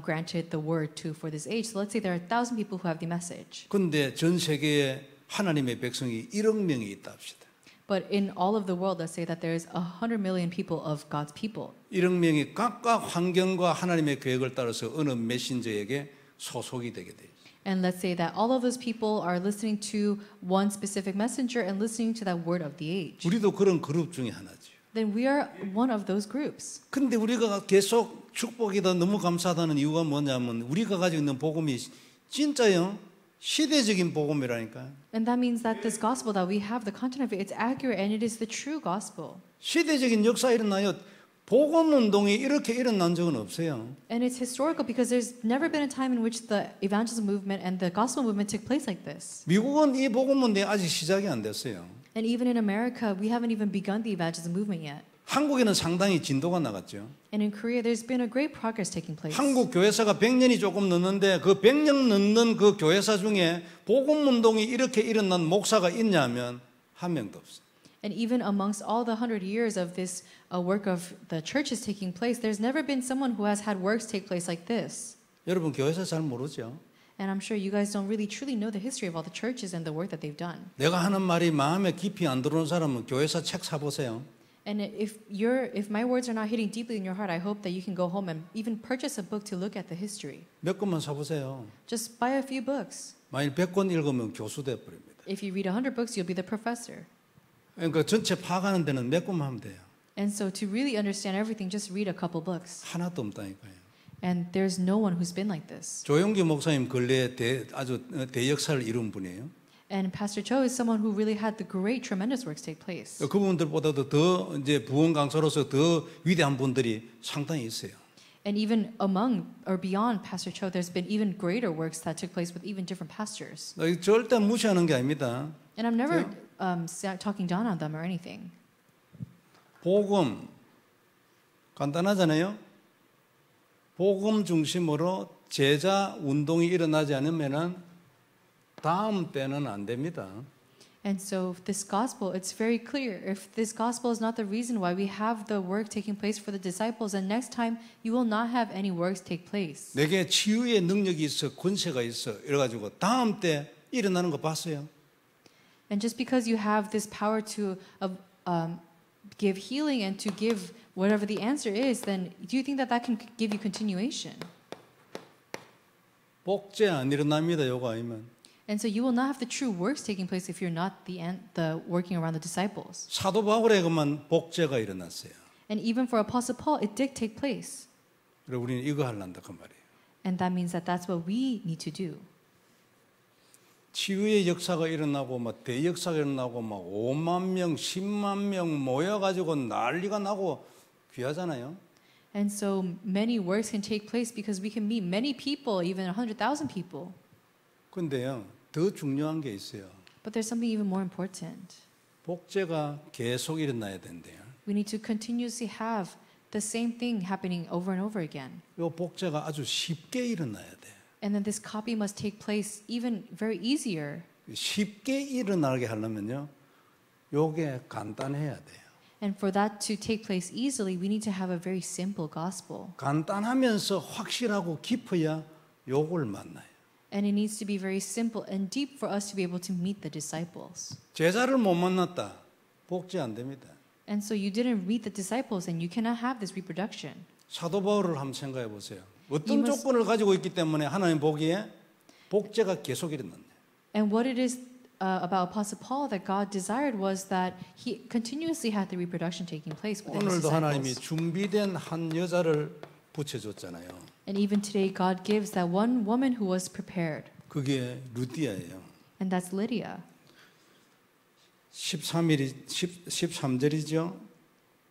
granted the word to for this age. So let's say there are 1,000 people who have the message. 근데 전 세계에 하나님의 백성이 1억 명이 있다 합시다. But in all of the world, let's say that there's 100 million people of God's people. 1억 명이 각각 환경과 하나님의 계획을 따라서 어느 메신저에게 소속이 되게 돼요. And let's say that all of those people are listening to one specific messenger and listening to that word of the age. 우리도 그런 그룹 중에 하나죠. Then we are one of those groups. 근데 우리가 계속 축복이다 너무 감사하다는 이유가 뭐냐면 우리가 가지고 있는 복음이 진짜요 시대적인 복음이라니까요. And that means that this gospel that we have, the content of it, it's accurate and it is the true gospel. 시대적인 역사 일어나요. 복음 운동이 이렇게 일어난 적은 없어요. And it's historical because there's never been a time in which the evangelism movement and the gospel movement took place like this. 미국은 이 복음 운동이 아직 시작이 안 됐어요. And even in America, we haven't even begun the evangelism movement yet. 한국에는 상당히 진도가 나갔죠. And in Korea, there's been a great progress taking place. 한국 교회사가 100년이 조금 넘는데 그 100년 넘는 그 교회사 중에 복음 운동이 이렇게 일어난 목사가 있냐면 한 명도 없어요. And even amongst all the 100 years of this work of the churches taking place, there's never been someone who has had works take place like this. 여러분 교회사 잘 모르죠? And I'm sure you guys don't really truly know the history of all the churches and the work that they've done. 내가 하는 말이 마음에 깊이 안 들어오는 사람은 교회사 책 사보세요. And if my words are not hitting deeply in your heart, I hope that you can go home and even purchase a book to look at the history. 몇 권만 사보세요. Just buy a few books. 만일 100권 읽으면 교수 돼버립니다. If you read 100 books, you'll be the professor. 그러니까 전체 파악하는 데는 몇 권만 하면 돼요. And so to really understand everything, just read a couple books. 하나도 없다니까요. And there's no one who's been like this. 조용기 목사님 근래에 아주 대역사를 이룬 분이에요. And Pastor Cho is someone who really had the great, tremendous works take place. 그분들보다도 더 이제 부흥 강사로서 더 위대한 분들이 상당히 있어요. And even among or beyond Pastor Cho, there's been even greater works that took place with even different pastors. 절대 무시하는 게 아닙니다. And I'm never talking down on them or anything. 복음 간단하잖아요. 복음 중심으로 제자 운동이 일어나지 않으면은 다음 때는 안 됩니다. And so this gospel, it's very clear. If this gospel is not the reason why we have the work taking place for the disciples, then next time you will not have any works take place. 내게 치유의 능력이 있어, 권세가 있어 이래가지고 다음 때 일어나는 거 봤어요? And just because you have this power to give healing and to give whatever the answer is, then do you think that that can give you continuation? 복제 안 일어납니다. 요거 아니면. And so you will not have the true works taking place if you're not the working around the disciples. 사도 바울에게만 복제가 일어났어요. And even for Apostle Paul, it did take place. 그래서 우리는 이거 하려한다 그 말이에요. And that means that that's what we need to do. 치유의 역사가 일어나고 막 대역사가 일어나고 막 5만 명, 10만 명 모여가지고 난리가 나고 귀하잖아요. And so many works can take place because we can meet many people, even 100,000 people. 근데요, 더 중요한 게 있어요. But there's something even more important. 복제가 계속 일어나야 된대요. We need to continuously have the same thing happening over and over again. 이 복제가 아주 쉽게 일어나야 돼. And then this copy must take place even very easier. 쉽게 일어나게 하려면요, 요게 간단해야 돼요. And for that to take place easily, we need to have a very simple gospel. 간단하면서 확실하고 깊어야 요걸 만나요. And it needs to be very simple and deep for us to be able to meet the disciples. 제자를 못 만났다. 복제 안 됩니다. And so you didn't meet the disciples and you cannot have this reproduction. 사도 바울을 한번 생각해 보세요. 어떤 You must- 조건을 가지고 있기 때문에 하나님 보기에 복제가 계속 일어났네. And what it is about Apostle Paul that God desired was that he continuously had the reproduction taking place within his 오늘도 하나님이 disciples. 준비된 한 여자를 붙여줬잖아요. And even today, God gives that one woman who was prepared, 그게 루디아예요. and that's Lydia. 13절이죠.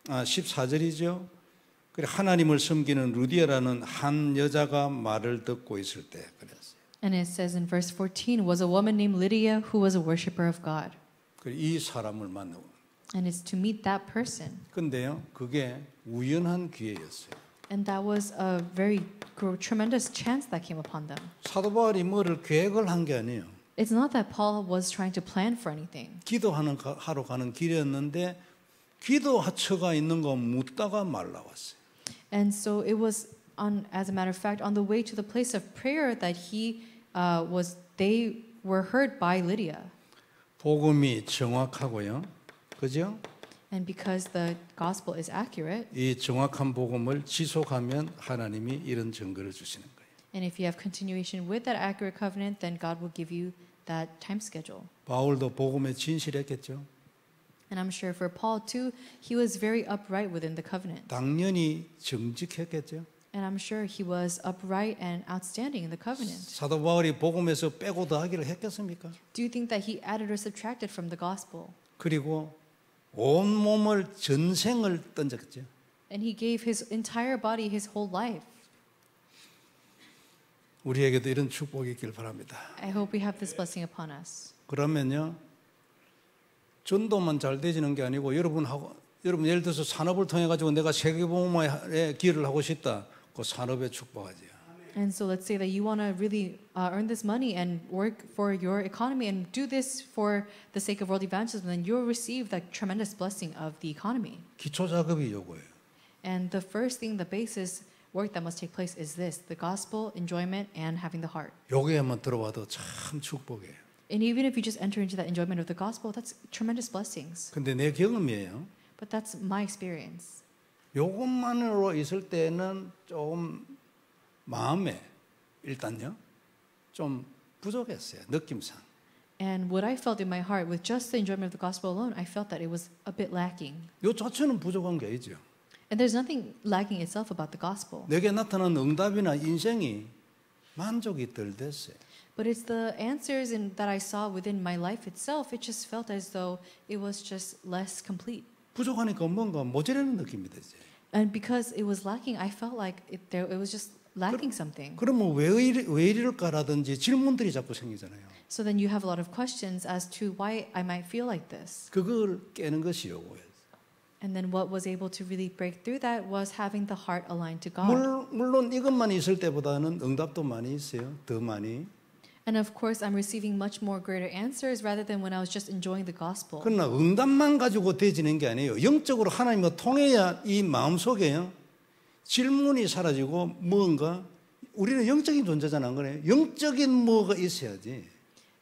14절이죠. 그래 하나님을 섬기는 루디아라는 한 여자가 말을 듣고 있을 때 그랬어요. And it says in verse 14, was a woman named Lydia who was a worshiper of God. 그래 이 사람을 만나고. And it's to meet that person. 근데요, 그게 우연한 기회였어요. And that was a very tremendous chance that came upon them. 사도 바울이 뭐를 계획을 한 게 아니에요. It's not that Paul was trying to plan for anything. 하러 가는 길이었는데 기도처가 있는 거 묻다가 말 나왔어요. And so it was as a matter of fact, on the way to the place of prayer that they were heard by Lydia. 복음이 정확하고요. 그죠? And because the gospel is accurate, 이 정확한 복음을 지속하면 하나님이 이런 증거를 주시는 거예요. and if you have continuation with that accurate covenant, then God will give you that time schedule. 바울도 복음에 진실했겠죠. And I'm sure for Paul too, he was very upright within the covenant. 당연히 정직했겠죠. And I'm sure he was upright and outstanding in the covenant. 사도 바울이 복음에서 빼고 더하기를 했겠습니까? Do you think that he added or subtracted from the gospel? 그리고 온 몸을 전생을 던졌죠. And he gave his entire body, his whole life. 우리에게도 이런 축복이 있길 바랍니다. I hope we have this blessing upon us. 그러면요, 전도만 잘 되지는 게 아니고 여러분 예를 들어서 산업을 통해 가지고 내가 세계복음화에 기여를 하고 싶다. 그 산업에 축복하지요. And so let's say that you want to really earn this money and work for your economy and do this for the sake of world evangelism, then you'll receive that tremendous blessing of the economy. 기초 작업이 요거예요. And the first thing, the basis work that must take place is this: the gospel, enjoyment, and having the heart. 여기에만 들어와도 참 축복이에요. And even if you just enter into that enjoyment of the gospel, that's tremendous blessings. 근데 내 경험이에요. But that's my experience. 요것만으로 있을 때는 좀 마음에 일단요 좀 부족했어요. 느낌상. And what I felt in my heart with just the enjoyment of the gospel alone, I felt that it was a bit lacking. 요 자체는 부족한 게 아니죠. And there's nothing lacking itself about the gospel. 내게 나타난 응답이나 인생이 만족이 덜 됐어요. But it's the answers that I saw within my life itself. It just felt as though it was just less complete. 부족하니까 뭔가 모자라는 느낌이 되지. And because it was lacking, I felt like it was just lacking something. 그러면 왜 이럴까라든지 질문들이 자꾸 생기잖아요. So then you have a lot of questions as to why I might feel like this. 그걸 깨는 것이 요거예요. And then what was able to really break through that was having the heart aligned to God. 물론 이것만 있을 때보다는 응답도 많이 있어요. 더 많이. And of course, I'm receiving much more greater answers rather than when I was just enjoying the gospel. 그러나 응답만 가지고 되지는 게 아니에요. 영적으로 하나님과 통해야 이 마음속에요. 질문이 사라지고 뭔가 우리는 영적인 존재잖아. 그래. 영적인 뭐가 있어야지.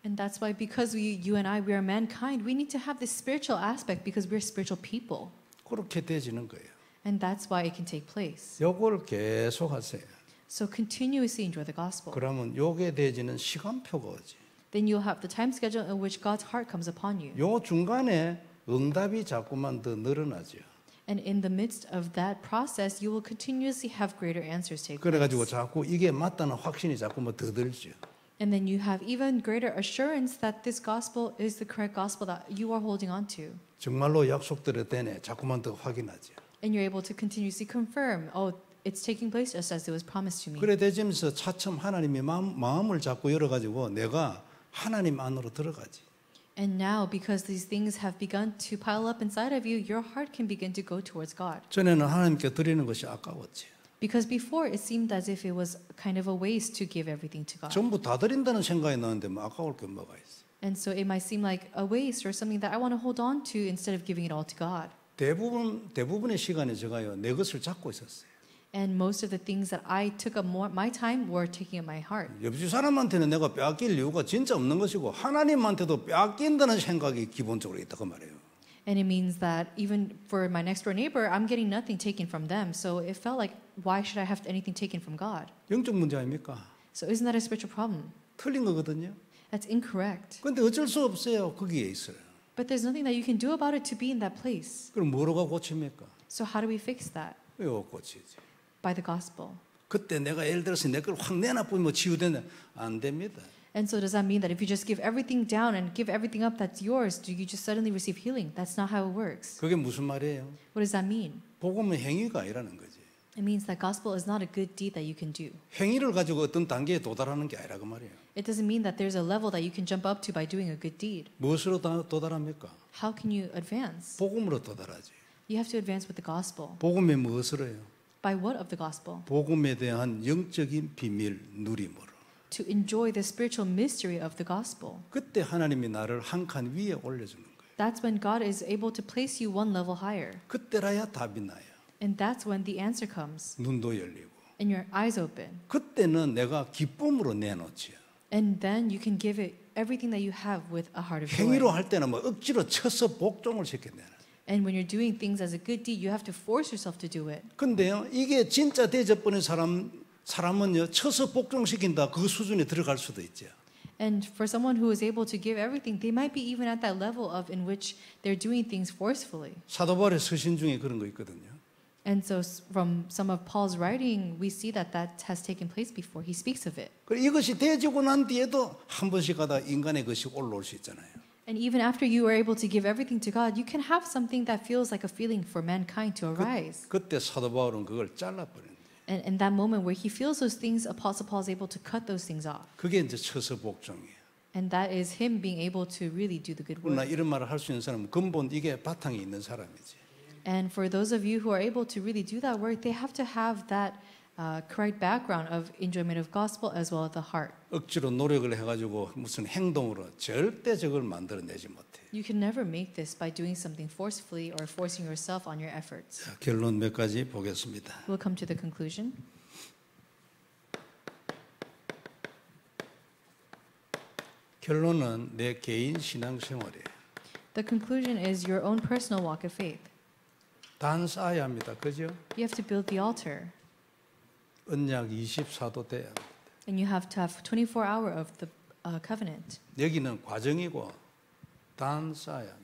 And that's why, because you and I, we are mankind, we need to have this spiritual aspect because we're spiritual people. 그렇게 되지는 거예요. And that's why it can take place. 요걸 계속 하세요. So continuously enjoy the gospel. 그러면 요게 되지는 시간표가 오지. Then you'll have the time schedule in which God's heart comes upon you. 요 중간에 응답이 자꾸만 더 늘어나죠. And in the midst of that process, you will continuously have greater answers take 그래가지고 place. 자꾸 이게 맞다는 확신이 자꾸만 더 들죠. And then you have even greater assurance that this gospel is the correct gospel that you are holding on to. 정말로 약속대로 되네. 자꾸만 더 확인하죠. And you're able to continuously confirm, oh, it's taking place just as it was promised to me. 그래 되면서 차츰 하나님의 마음을 자꾸 열어가지고 내가 하나님 안으로 들어가지. And now, because these things have begun to pile up inside of you, your heart can begin to go towards God. 전에는 하나님께 드리는 것이 아까웠지. Because before it seemed as if it was kind of a waste to give everything to God. 전부 다 드린다는 생각이 나는데 뭐 아까울 게 뭐가 있어. And so it might seem like a waste or something that I want to hold on to instead of giving it all to God. 대부분의 시간에 제가요 내 것을 잡고 있었어요. And most of the things that I took up my time were taking up my heart. 옆집 사람한테는 내가 빼앗길 이유가 진짜 없는 것이고 하나님한테도 빼앗긴다는 생각이 기본적으로 있다 그 말이에요. And it means that even for my next door neighbor, I'm getting nothing taken from them. So it felt like, why should I have anything taken from God? 영적 문제 아닙니까? So isn't that a spiritual problem? 틀린 거거든요. That's incorrect. 그런데 어쩔 수 없어요. 거기에 있어요. But there's nothing that you can do about it to be in that place. 그럼 뭐로가 고칩니까? So how do we fix that? 왜 고치지? By the gospel. 그때 내가 예를 들어서 내 걸 확 내놔보면 뭐 치유되냐? 안 됩니다. And so does that mean that if you just give everything down and give everything up that's yours, do you just suddenly receive healing? That's not how it works. 그게 무슨 말이에요? What does that mean? 복음은 행위가 아니라는 거지. It means that gospel is not a good deed that you can do. 행위를 가지고 어떤 단계에 도달하는 게 아니라 그 말이에요. It doesn't mean that there's a level that you can jump up to by doing a good deed. 무엇으로 도달합니까? How can you advance? 복음으로 도달하지. You have to advance with the gospel. 복음의 무엇으로 해요? By what of the gospel? 복음에 대한 영적인 비밀 누림으로. To enjoy the spiritual mystery of the gospel. 그때 하나님이 나를 한 칸 위에 올려주는 거예요. That's when God is able to place you one level higher. 그때라야 답이 나요. And that's when the answer comes. 눈도 열리고. And your eyes open. 그때는 내가 기쁨으로 내놓지요. And then you can give it everything that you have with a heart of 행위로 joy. 할 때는 뭐 억지로 쳐서 복종을 시켜내는. And when you're doing things as a good deed, you have to force yourself to do it. 근데요, 이게 진짜 대접받는 사람은요, 쳐서 복종시킨다 그 수준에 들어갈 수도 있죠. And for someone who is able to give everything, they might be even at that level of in which they're doing things forcefully. 사도 바울의 서신 중에 그런 거 있거든요. And so from some of Paul's writing, we see that that has taken place before. He speaks of it. 이것이 되지고 난 뒤에도 한 번씩 가다 인간의 것이 올라올 수 있잖아요. And even after you are able to give everything to God, you can have something that feels like a feeling for mankind to arise. 그때 사도 바울은 그걸 잘라버린다. And in that moment where he feels those things, Apostle Paul is able to cut those things off. 그게 이제 쳐서 복종이에요. And that is him being able to really do the good 그러나 work. 이런 말을 할 수 있는 사람은 근본 이게 바탕이 있는 사람이지. And for those of you who are able to really do that work, they have to have that correct background of enjoyment of gospel as well as the heart. 억지로 노력을 해가지고 무슨 행동으로 절대 저걸 만들어내지 못해. You can never make this by doing something forcefully or forcing yourself on your efforts. 자, 결론 몇 가지 보겠습니다. We'll come to the conclusion. 결론은 내 개인 신앙생활이에요. The conclusion is your own personal walk of faith. 단 쌓아야 합니다. 그죠? You have to build the altar. 언약 24도 돼야 합니다. And you have to have 24 hour of the covenant. 여기는 과정이고 단 쌓아야 합니다.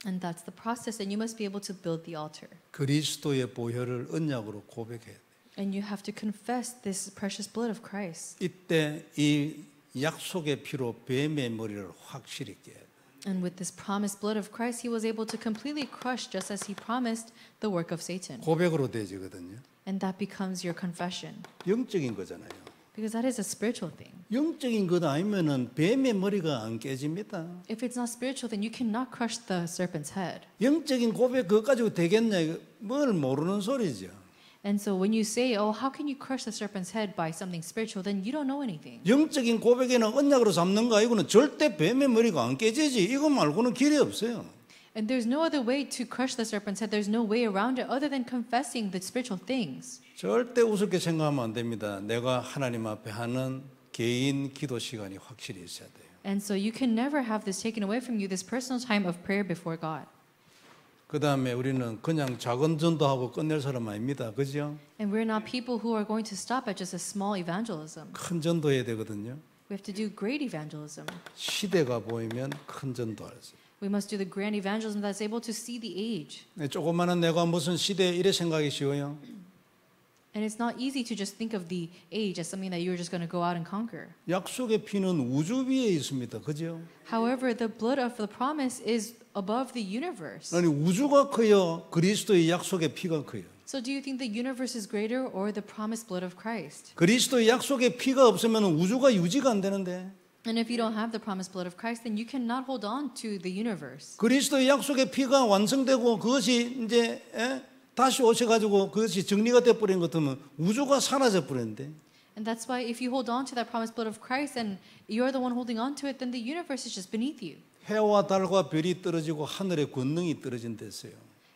And that's the process. And you must be able to build the altar. 그리스도의 보혈을 언약으로 고백해야 돼요. And you have to confess this precious blood of Christ. 이때 이 약속의 피로 뱀의 머리를 확실히 깨야 돼요. And with this promised blood of Christ, he was able to completely crush, just as he promised, the work of Satan. 고백으로 되지거든요. And that becomes your confession. 영적인 거잖아요. Because that is a spiritual thing. 영적인 것 아니면은 뱀의 머리가 안 깨집니다. If it's not spiritual, then you cannot crush the serpent's head. 영적인 고백 그거 가지고 되겠냐? 이거 뭘 모르는 소리죠. And so when you say, oh, how can you crush the serpent's head by something spiritual, then you don't know anything. 영적인 고백에는 언약으로 잡는 거 아니고는 절대 뱀의 머리가 안 깨지지. 이거 말고는 길이 없어요. And there's no other way to crush the serpent's head. There's no way around it other than confessing the spiritual things. 절대 우습게 생각하면 안 됩니다. 내가 하나님 앞에 하는 개인 기도 시간이 확실히 있어야 돼요. And so you can never have this taken away from you, this personal time of prayer before God. 그 다음에 우리는 그냥 작은 전도하고 끝낼 사람 아닙니다. 그죠? And we're not people who are going to stop at just a small evangelism. 큰 전도해야 되거든요. We have to do great evangelism. 시대가 보이면 큰 전도할 수. We must do the grand evangelism that's able to see the age. 조그마한 내가 무슨 시대에 이래 생각이 쉬워요. And it's not easy to just think of the age as something that you're just going to go out and conquer. 약속의 피는 우주 위에 있습니다. 그죠? However, the blood of the promise is above the universe. 아니 우주가 커요. 그리스도의 약속의 피가 커요. So do you think the universe is greater or the promised blood of Christ? 그리스도의 약속의 피가 없으면 우주가 유지가 안 되는데. And if you don't have the promised blood of Christ, then you cannot hold on to the universe. 그리스도의 약속의 피가 완성되고 그것이 이제 다시 오셔가지고 그것이 정리가 돼버린 것 같으면 우주가 사라져 버렸는데. And that's why if you hold on to that promised blood of Christ and you're the one holding on to it, then the universe is just beneath you. 해와 달과 별이 떨어지고 하늘의 권능이 떨어진댔어요.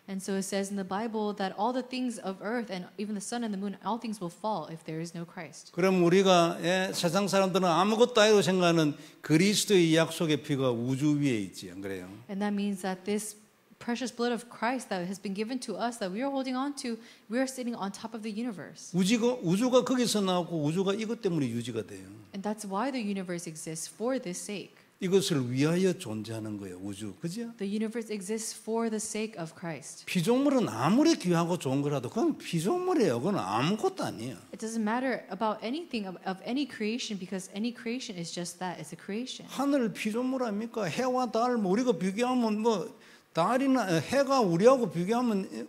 And so it says in the Bible that all the things of earth and even the sun and the moon, all things will fall if there is no Christ. 그럼 우리가 세상 사람들은 아무것도 아니고 생각하는 그리스도의 약속의 피가 우주 위에 있지, 안 그래요? And that means that this precious blood of Christ that has been given to us, that we are holding on to, we are sitting on top of the universe. 우주가 거기서 나오고 우주가 이것 때문에 유지가 돼요. And that's why the universe exists, for this sake. 이것을 위하여 존재하는 거예요, 우주. 그죠? The universe exists for the sake of Christ. 피조물은 아무리 귀하고 좋은 거라도 그건 피조물이에요. 그건 아무것도 아니에요. It doesn't matter about anything of any creation because any creation is just that. It's a creation. 하늘 피조물 아닙니까? 해와 달 뭐 우리가 비교하면 뭐 달이나 해가 우리하고 비교하면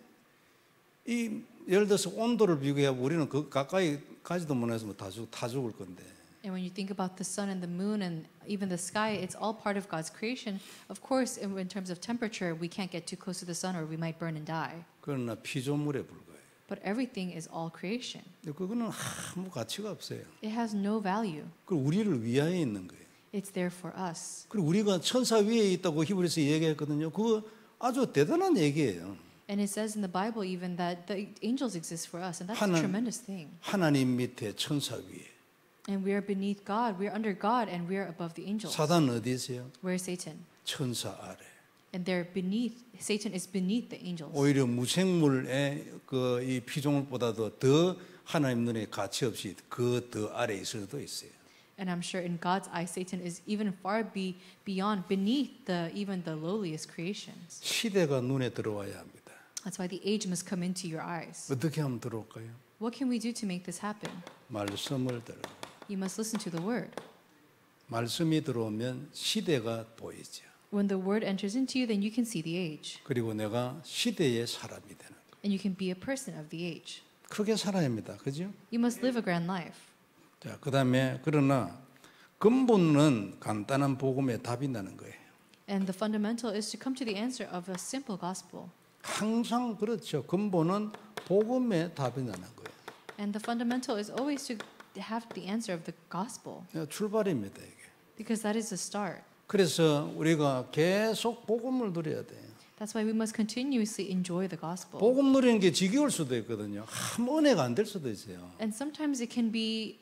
이 예를 들어서 온도를 비교하면 우리는 그 가까이 가지도 못해서 다 죽을 건데. And when you think about the sun and the moon and even the sky, it's all part of God's creation. Of course, in terms of temperature, we can't get too close to the sun or we might burn and die. 그러나 피조물에 불과해요. But everything is all creation. 그거는 아무 가치가 없어요. It has no value. 그리고 우리를 위하여 있는 거예요. It's there for us. 그리고 우리가 천사 위에 있다고 히브리서 얘기했거든요. 그거 아주 대단한 얘기예요. And it says in the Bible even that the angels exist for us, and that's a tremendous thing. 하나님 밑에 천사 위에. And we are beneath God, we are under God, and we are above the angels. 사단 어디 있어요? Where is Satan? 천사 아래. And they're beneath, Satan is beneath the angels. 오히려 무생물의 그 이 피조물보다도 더 하나님 눈에 가치 없이 그 더 아래 있을 수도 있어요. And I'm sure in God's eye, Satan is even far beyond, beneath even the lowliest creations. 시대가 눈에 들어와야 합니다. That's why the age must come into your eyes. 어떻게 하면 들어올까요? What can we do to make this happen? 말씀을 들어. You must listen to the word. 말씀이 들어오면 시대가 보이죠. When the word enters into you, then you can see the age. 그리고 내가 시대의 사람이 되는 거예요. And you can be a person of the age. 크게 살아야 합니다. 그죠? You must live a grand life. 자, 그다음에 그러나 근본은 간단한 복음의 답이 나는 거예요. And the fundamental is to come to the answer of a simple gospel. 항상 그렇죠. 근본은 복음의 답이 나는 거예요. And the fundamental is always to have the answer of the gospel. 출발입니다, 이게. Because that is the start. 그래서 우리가 계속 복음을 누려야 돼요. That's why we must continuously enjoy the gospel. 복음 누리는 게 지겨울 수도 있거든요. 아무 은혜가 안 될 수도 있어요. And sometimes it can be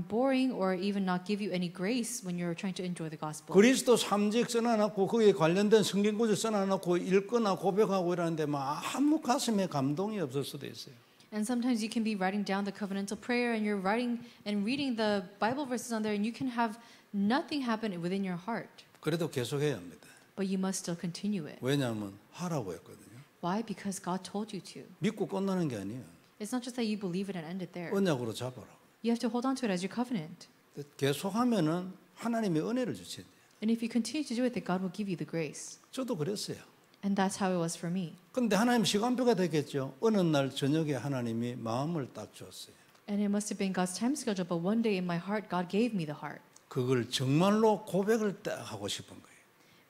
boring or even not give you any grace when you're trying to enjoy the gospel. 그리스도 삼직 써놔놓고 거기에 관련된 성경 구절 써놔놓고 읽거나 고백하고 이러는데 막 아무 가슴에 감동이 없을 수도 있어요. And sometimes you can be writing down the covenantal prayer and you're writing and reading the Bible verses on there and you can have nothing happen within your heart. 그래도 계속해야 합니다. But you must still continue it. 왜냐하면 하라고 했거든요. Why? Because God told you to. 믿고 끝나는 게 아니에요. It's not just that you believe it and end it there. 언약으로 잡아라. You have to hold on to it as your covenant. 계속하면은 하나님의 은혜를 주셔야 돼요. And if you continue to do it, then God will give you the grace. 저도 그랬어요. And that's how it was for me. 그런데 하나님 시간표가 됐겠죠. 어느 날 저녁에 하나님이 마음을 딱 줬어요. And it must have been God's time schedule, but one day in my heart, God gave me the heart. 그걸 정말로 고백을 딱 하고 싶은 거예요.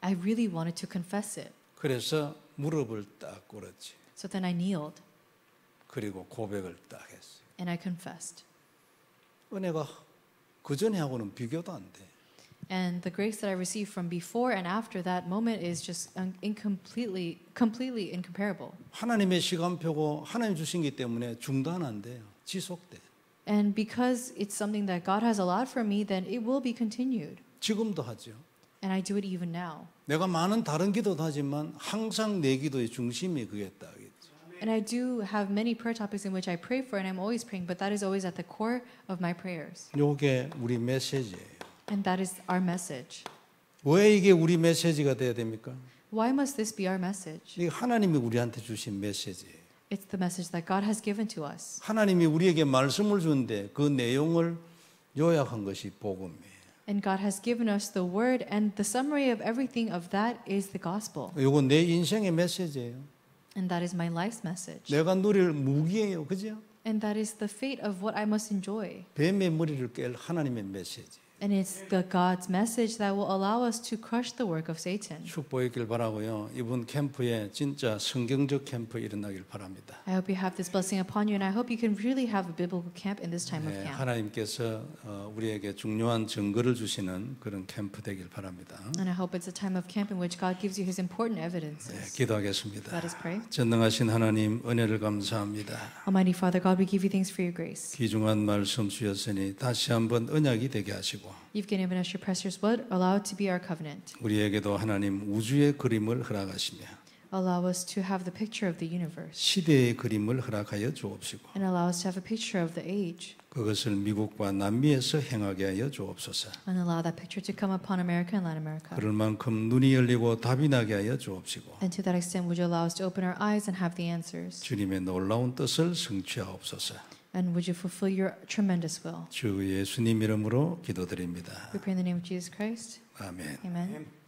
I really wanted to confess it. 그래서 무릎을 딱 꿇었지. So then I kneeled. 그리고 고백을 딱 했어요. and I confessed. 은혜가 그 전에 하고는 비교도 안 돼. And the grace that I received from before and after that moment is just completely incomparable. 하나님의 시간표고 하나님 주신 기 때문에 중단 안 돼요. 지속돼. And because it's something that God has allowed for me, then it will be continued. 지금도 하죠. And I do it even now. 내가 많은 다른 기도도 하지만 항상 내 기도의 중심이 그겠다. And I do have many prayer topics in which I pray for, and I'm always praying, but that is always at the core of my prayers. 이게 우리 메시지예요. And that is our message. 왜 이게 우리 메시지가 돼야 됩니까? Why must this be our message? 이게 하나님이 우리한테 주신 메시지예요. It's the message that God has given to us. 하나님이 우리에게 말씀을 주는데 그 내용을 요약한 것이 복음이에요. And God has given us the word, and the summary of everything of that is the gospel. 이거 내 인생의 메시지예요. And that is my life's message. 내가 누릴 무기예요. 그죠? And that is the fate of what I must enjoy. 뱀의 머리를 깰 하나님의 메시지. And it's the God's message that will allow us to crush the work of Satan. 축복했길 바라고요. 이번 캠프에 진짜 성경적 캠프 일어나길 바랍니다. I hope you have this blessing upon you, and I hope you can really have a biblical camp in this time of 네, camp. 하나님께서 우리에게 중요한 증거를 주시는 그런 캠프 되길 바랍니다. And I hope it's a time of camp in which God gives you His important evidences. 네, 기도하겠습니다. Let us pray. 전능하신 하나님 은혜를 감사합니다. Almighty Father God, we give you thanks for your grace. 귀중한 말씀 주셨으니 다시 한번 언약이 되게 하시고 You've given us your precious blood, allow it to be our covenant. 우리에게도 하나님 우주의 그림을 허락하시며 Allow us to have the picture of the universe, 시대의 그림을 허락하여 주옵시고 and allow us to have a picture of the age, 그것을 미국과 남미에서 행하게 하여 주옵소서. and allow that picture to come upon America and Latin America. 그럴 만큼 눈이 열리고 답이 나게 하여 주옵시고 And to that extent, would you allow us to open our eyes and have the answers? 주님의 놀라운 뜻을 성취하옵소서. And would you fulfill your tremendous will? 주 예수님 이름으로 기도드립니다. We pray in the name of Jesus Christ. 아멘. Amen.